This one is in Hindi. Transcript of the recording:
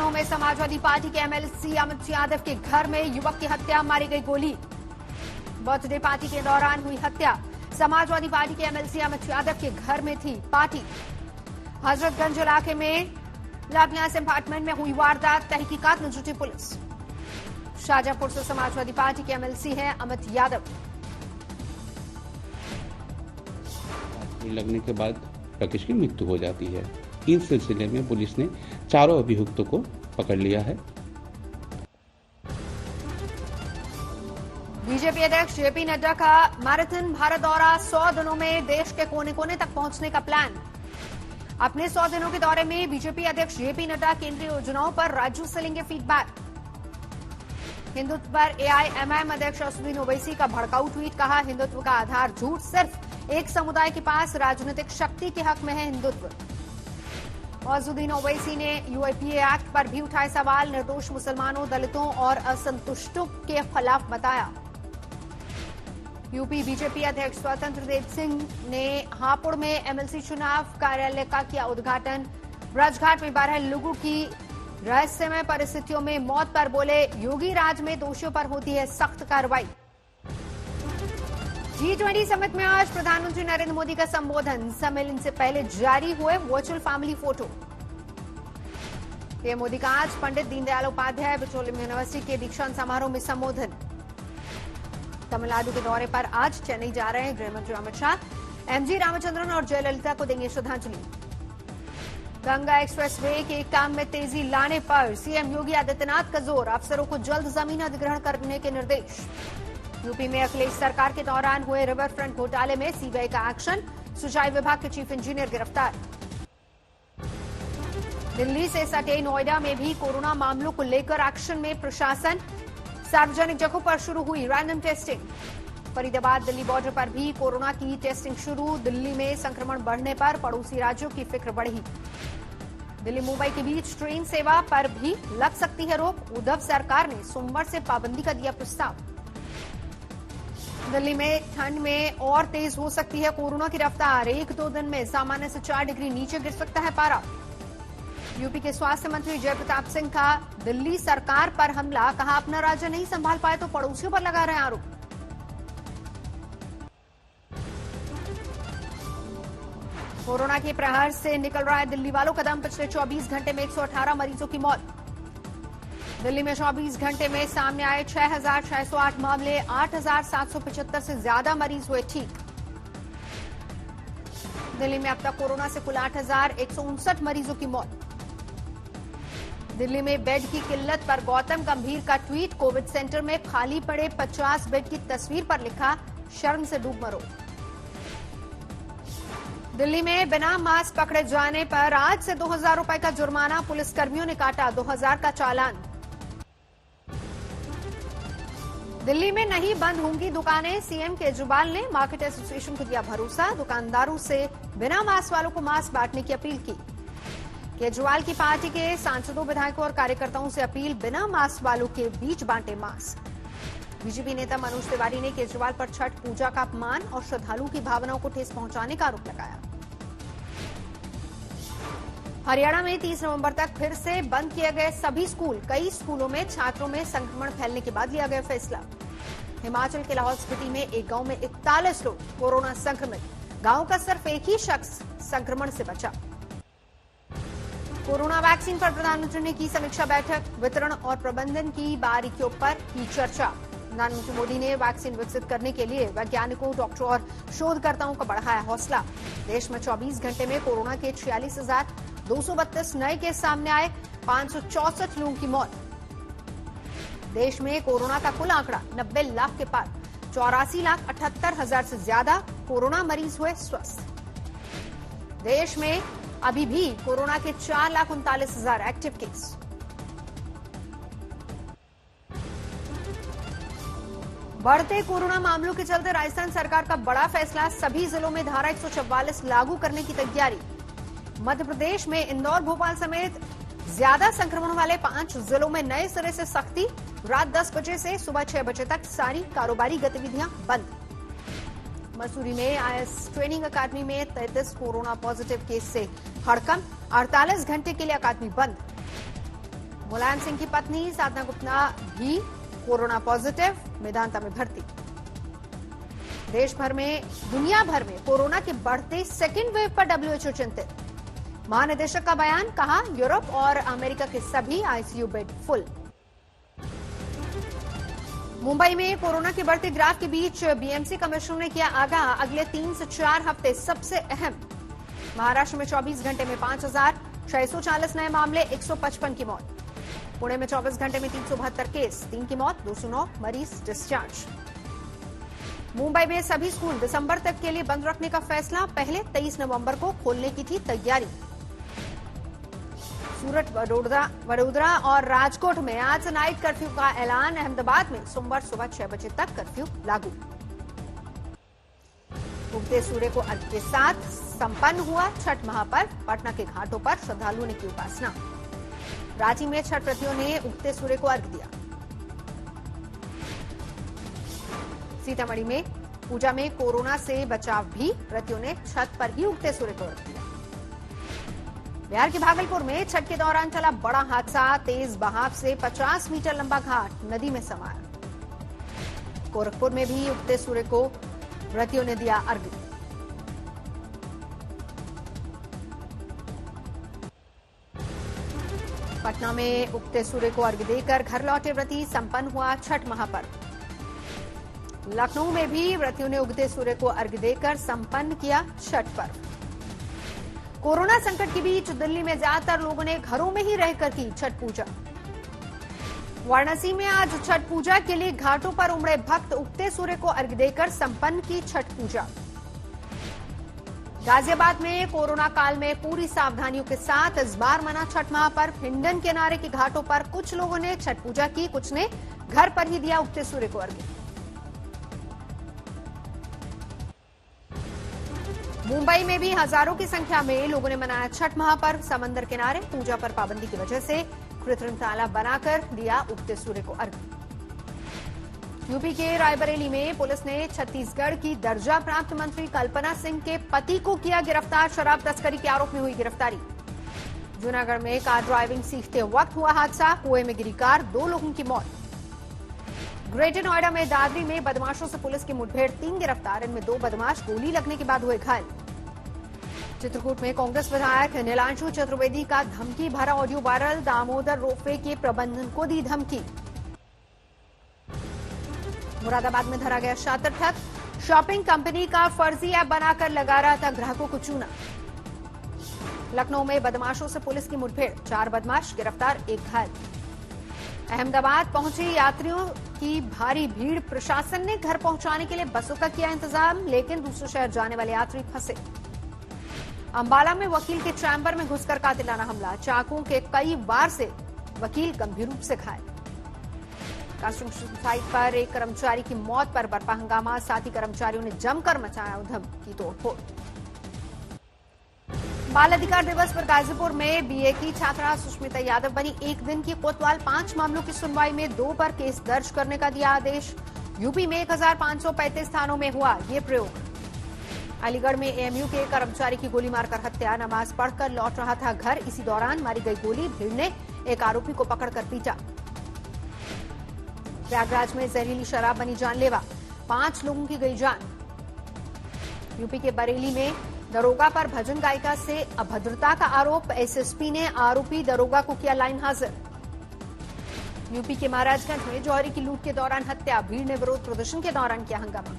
लखनऊ में समाजवादी पार्टी के एमएलसी अमित यादव के घर में युवक की हत्या, मारी गई गोली। बर्थडे पार्टी के दौरान हुई हत्या। समाजवादी पार्टी के एमएलसी अमित यादव के घर में थी पार्टी। हजरतगंज इलाके में लाभियास अपार्टमेंट में हुई वारदात, तहकीकात में जुटी पुलिस। शाहजहांपुर से समाजवादी पार्टी के एमएलसी हैं अमित यादव। लगने के बाद राकेश की मृत्यु हो जाती है। इस सिलसिले में पुलिस ने चारों अभियुक्तों को पकड़ लिया है। बीजेपी अध्यक्ष जेपी नड्डा का मैराथन भारत दौरा, 100 दिनों में देश के कोने कोने तक पहुंचने का प्लान। अपने 100 दिनों के दौरे में बीजेपी अध्यक्ष जेपी नड्डा केंद्रीय योजनाओं पर राज्यों से लेंगे फीडबैक। हिंदुत्व पर एआईएमआईएम अध्यक्ष असदुद्दीन ओवैसी का भड़काऊ ट्वीट, कहा हिंदुत्व का आधार झूठ, सिर्फ एक समुदाय के पास राजनीतिक शक्ति के हक में है हिंदुत्व। असदुद्दीन ओवैसी ने यूएपीए एक्ट पर भी उठाए सवाल, निर्दोष मुसलमानों, दलितों और असंतुष्टों के खिलाफ बताया। यूपी बीजेपी अध्यक्ष स्वतंत्र देव सिंह ने हापुड़ में एमएलसी चुनाव कार्यालय का किया उद्घाटन। राजघाट में 12 लोगों की रहस्यमय परिस्थितियों में मौत पर बोले, योगी राज में दोषियों पर होती है सख्त कार्रवाई। G20 समिट में आज प्रधानमंत्री नरेंद्र मोदी का संबोधन, सम्मेलन से पहले जारी हुए virtual family photo. PM Modi का आज पंडित दीनदयाल उपाध्याय पेट्रोलियम यूनिवर्सिटी के दीक्षांत समारोह में संबोधन। तमिलनाडु के दौरे पर आज चेन्नई जा रहे हैं गृहमंत्री अमित शाह। एमजी रामचंद्रन और जयललिता को देंगे श्रद्धांजलि। गंगा एक्सप्रेसवे के काम में तेजी लाने पर सीएम योगी आदित्यनाथ का जोर, अफसरों को जल्द जमीन अधिग्रहण करने के निर्देश। यूपी में अखिलेश सरकार के दौरान हुए रिवर फ्रंट घोटाले में सीबीआई का एक्शन, सिंचाई विभाग के चीफ इंजीनियर गिरफ्तार। दिल्ली से सटे नोएडा में भी कोरोना मामलों को लेकर एक्शन में प्रशासन, सार्वजनिक जगहों पर शुरू हुई random testing. Faridabad Delhi border पर भी कोरोना की टेस्टिंग शुरू, दिल्ली में संक्रमण बढ़ने पर पड़ोसी राज्यों की फिक्र बढ़ी। दिल्ली मुंबई के बीच ट्रेन सेवा पर भी लग सकती है रोक, उद्धव सरकार ने सोमवार से पाबंदी का दिया प्रस्ताव। दिल्ली में ठंड में और तेज हो सकती है कोरोना की रफ्तार, 1-2 दिन में सामान्य से 4 डिग्री नीचे गिर सकता है पारा। यूपी के स्वास्थ्य मंत्री जयप्रताप सिंह का दिल्ली सरकार पर हमला, कहा अपना राज्य नहीं संभाल पाए तो पड़ोसियों पर लगा रहे आरोप। कोरोना के प्रहार से निकल रहा है दिल्ली वालों का दम, पिछले 24 घंटे में 118 मरीजों की मौत। दिल्ली में 24 घंटे में सामने आए 6,608 मामले, 8,775 से ज्यादा मरीज हुए ठीक। दिल्ली में अब तक कोरोना से कुल 8,159 मरीजों की मौत। दिल्ली में बेड की किल्लत पर गौतम गंभीर का ट्वीट, कोविड सेंटर में खाली पड़े 50 बेड की तस्वीर पर लिखा, शर्म से डूब मरो। दिल्ली में बिना मास्क पकड़े जाने पर आज से 2,000 रुपए का जुर्माना, पुलिसकर्मियों ने काटा 2,000 का चालान। दिल्ली में नहीं बंद होंगी दुकानें, सीएम केजरीवाल ने मार्केट एसोसिएशन को दिया भरोसा, दुकानदारों से बिना मास्क वालों को मास्क बांटने की अपील की। केजरीवाल की पार्टी के सांसदों, विधायकों और कार्यकर्ताओं से अपील, बिना मास्क वालों के बीच बांटे मास्क। बीजेपी नेता मनोज तिवारी ने केजरीवाल पर छठ पूजा का अपमान और श्रद्धालुओं की भावनाओं को ठेस पहुंचाने का आरोप लगाया। हरियाणा में 30 नवंबर तक फिर से बंद किए गए सभी स्कूल, कई स्कूलों में छात्रों में संक्रमण फैलने के बाद लिया गया फैसला। हिमाचल के लाहौल स्पीति में एक गांव में 41 लोग कोरोना संक्रमित, गांव का सिर्फ एक ही शख्स संक्रमण से बचा। कोरोना वैक्सीन पर प्रधानमंत्री ने की समीक्षा बैठक, वितरण और प्रबंधन की बारीकियों पर की चर्चा। प्रधानमंत्री मोदी ने वैक्सीन विकसित करने के लिए वैज्ञानिकों, डॉक्टरों और शोधकर्ताओं का बढ़ाया हौसला। देश में 24 घंटे में कोरोना के 46,232 नए केस सामने आए, 564 लोगों की मौत। देश में कोरोना का कुल आंकड़ा 90 लाख के पार, 84,78,000 से ज्यादा कोरोना मरीज हुए स्वस्थ। देश में अभी भी कोरोना के 4,39,000 एक्टिव केस। बढ़ते कोरोना मामलों के चलते राजस्थान सरकार का बड़ा फैसला, सभी जिलों में धारा 144 लागू करने की तैयारी। मध्य प्रदेश में इंदौर, भोपाल समेत ज्यादा संक्रमण वाले 5 जिलों में नए सिरे से सख्ती, रात 10 बजे से सुबह 6 बजे तक सारी कारोबारी गतिविधियां बंद। मसूरी में आईएएस ट्रेनिंग अकादमी में 33 कोरोना पॉजिटिव केस से हड़कंप, 48 घंटे के लिए अकादमी बंद। मुलायम सिंह की पत्नी साधना गुप्ता भी कोरोना पॉजिटिव, मेदांता में भर्ती। देश भर में, दुनिया भर में कोरोना के बढ़ते सेकेंड वेव पर डब्ल्यूएचओ चिंतित। महानिदेशक का बयान, कहा यूरोप और अमेरिका के सभी आईसीयू बेड फुल। मुंबई में कोरोना के बढ़ते ग्राफ के बीच बीएमसी कमिश्नर ने किया आगाह, अगले 3 से 4 हफ्ते सबसे अहम। महाराष्ट्र में 24 घंटे में 5,640 नए मामले, 155 की मौत। पुणे में 24 घंटे में 372 केस, 3 की मौत, 209 मरीज डिस्चार्ज। मुंबई में सभी स्कूल दिसंबर तक के लिए बंद रखने का फैसला, पहले 23 नवंबर को खोलने की थी तैयारी। सूरत, वडोदरा और राजकोट में आज से नाइट कर्फ्यू का ऐलान। अहमदाबाद में सोमवार सुबह 6 बजे तक कर्फ्यू लागू। उगते सूर्य को अर्घ्य के साथ संपन्न हुआ छठ महापर्व। पटना के घाटों पर श्रद्धालुओं ने की उपासना। रांची में छठ व्रतियों ने उगते सूर्य को अर्घ्य दिया। सीतामढ़ी में पूजा में कोरोना से बचाव भी, व्रतियों ने छत पर ही उगते सूर्य को अर्घ्य दिया। बिहार के भागलपुर में छठ के दौरान चला बड़ा हादसा, तेज बहाव से 50 मीटर लंबा घाट नदी में समाया। गोरखपुर में भी उगते सूर्य को व्रतियों ने दिया अर्घ्य। पटना में उगते सूर्य को अर्घ्य देकर घर लौटे व्रती, संपन्न हुआ छठ महापर्व। लखनऊ में भी व्रतियों ने उगते सूर्य को अर्घ्य देकर संपन्न किया छठ पर्व। कोरोना संकट के बीच दिल्ली में ज्यादातर लोगों ने घरों में ही रहकर की छठ पूजा। वाराणसी में आज छठ पूजा के लिए घाटों पर उमड़े भक्त, उगते सूर्य को अर्घ्य देकर संपन्न की छठ पूजा। गाजियाबाद में कोरोना काल में पूरी सावधानियों के साथ इस बार मना छठ महापर्व। हिंडन किनारे के घाटों पर कुछ लोगों ने छठ पूजा की, कुछ ने घर पर ही दिया उगते सूर्य को अर्घ्य। मुंबई में भी हजारों की संख्या में लोगों ने मनाया छठ महापर्व। समंदर किनारे पूजा पर पाबंदी की वजह से कृत्रिम तालाब बनाकर दिया उगते सूर्य को अर्घ्य। यूपी के रायबरेली में पुलिस ने छत्तीसगढ़ की दर्जा प्राप्त मंत्री कल्पना सिंह के पति को किया गिरफ्तार। शराब तस्करी के आरोप में हुई गिरफ्तारी। जूनागढ़ में कार ड्राइविंग सीखते वक्त हुआ हादसा, कुएं में गिरी कार, 2 लोगों की मौत। ग्रेटर नोएडा में दादरी में बदमाशों से पुलिस की मुठभेड़, 3 गिरफ्तार, इनमें 2 बदमाश गोली लगने के बाद हुए घायल। चित्रकूट में कांग्रेस विधायक नीलांशु चतुर्वेदी का धमकी भरा ऑडियो वायरल, दामोदर रोपवे के प्रबंधन को दी धमकी। मुरादाबाद में धरा गया शातिर ठग, शॉपिंग कंपनी का फर्जी ऐप बनाकर लगा रहा था ग्राहकों को चूना। लखनऊ में बदमाशों से पुलिस की मुठभेड़, 4 बदमाश गिरफ्तार, 1 घायल। अहमदाबाद पहुंचे यात्रियों की भारी भीड़, प्रशासन ने घर पहुंचाने के लिए बसों का किया इंतजाम, लेकिन दूसरे शहर जाने वाले यात्री फंसे। अंबाला में वकील के चैम्बर में घुसकर कातिलाना हमला, चाकुओं के कई वार से वकील गंभीर रूप से घायल। कंस्ट्रक्शन साइट पर एक कर्मचारी की मौत पर बरपा हंगामा, साथी कर्मचारियों ने जमकर मचाया उधम की तोड़फोड़। बाल अधिकार दिवस पर गाजीपुर में बीए की छात्रा सुष्मिता यादव बनी एक दिन की कोतवाल। 5 मामलों की सुनवाई में 2 पर केस दर्ज करने का दिया आदेश। यूपी में 1535 थानों में हुआ ये प्रयोग। अलीगढ़ में एएमयू के कर्मचारी की गोली मारकर हत्या, नमाज पढ़कर लौट रहा था घर, इसी दौरान मारी गई गोली, भीड़ ने एक आरोपी को पकड़कर पीटा। प्रयागराज में जहरीली शराब बनी जानलेवा, 5 लोगों की गई जान। यूपी के बरेली में दरोगा पर भजन गायिका से अभद्रता का आरोप, एसएसपी ने आरोपी दरोगा को किया लाइन हाजिर। यूपी के महाराजगंज में जौहरी की लूट के दौरान हत्या, भीड़ ने विरोध प्रदर्शन के दौरान किया हंगामा।